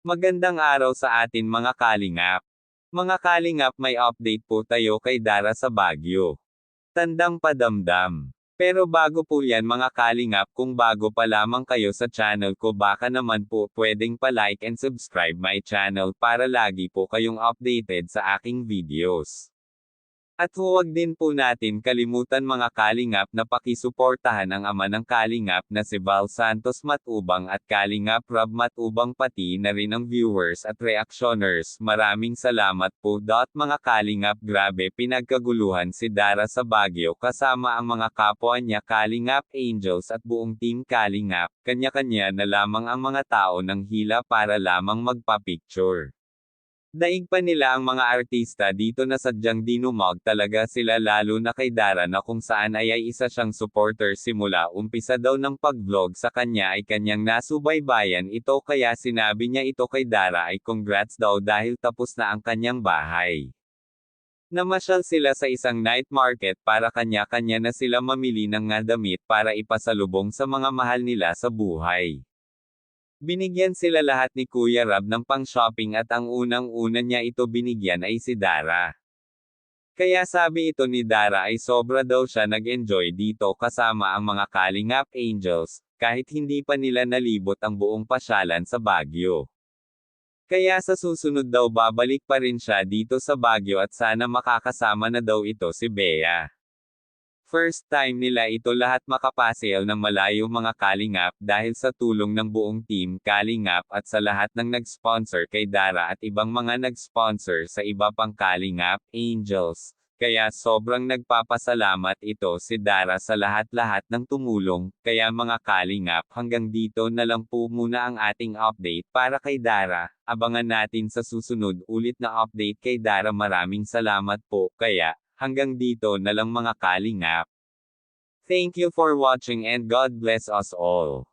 Magandang araw sa atin mga kalingap. Mga kalingap, may update po tayo kay Dara sa Baguio. Tandang padamdam. Pero bago po yan mga kalingap, kung bago pa lamang kayo sa channel ko, baka naman po pwedeng pa-like and subscribe my channel para lagi po kayong updated sa aking videos. At huwag din po natin kalimutan mga kalingap na pakisuportahan ang ama ng kalingap na si Val Santos Matubang at Kalingap Rob Matubang, pati na rin ang viewers at reactioners. Maraming salamat po. Mga kalingap, grabe pinagkaguluhan si Dara sa Baguio kasama ang mga kapwa niya Kalingap Angels at buong team Kalingap. Kanya-kanya na lamang ang mga tao ng hila para lamang magpa-picture. Daig pa nila ang mga artista dito na sadyang dinumog talaga sila, lalo na kay Dara na kung saan ay isa siyang supporter simula umpisa daw ng pag-vlog sa kanya ay kanyang nasubaybayan ito, kaya sinabi niya ito kay Dara ay congrats daw dahil tapos na ang kanyang bahay. Namasyal sila sa isang night market para kanya-kanya na sila mamili ng nga damit para ipasalubong sa mga mahal nila sa buhay. Binigyan sila lahat ni Kuya Rab ng pang-shopping at ang unang-una niya ito binigyan ay si Dara. Kaya sabi ito ni Dara ay sobra daw siya nag-enjoy dito kasama ang mga Kalingap Angels, kahit hindi pa nila nalibot ang buong pasyalan sa Baguio. Kaya sa susunod daw babalik pa rin siya dito sa Baguio at sana makakasama na daw ito si Bea. First time nila ito lahat makapasayaw ng malayo mga kalingap dahil sa tulong ng buong team Kalingap at sa lahat ng nag-sponsor kay Dara at ibang mga nag-sponsor sa iba pang Kalingap Angels. Kaya sobrang nagpapasalamat ito si Dara sa lahat-lahat ng tumulong. Kaya mga kalingap, hanggang dito na lang po muna ang ating update para kay Dara. Abangan natin sa susunod ulit na update kay Dara. Maraming salamat po. Kaya hanggang dito na lang mga kalingap. Thank you for watching and God bless us all.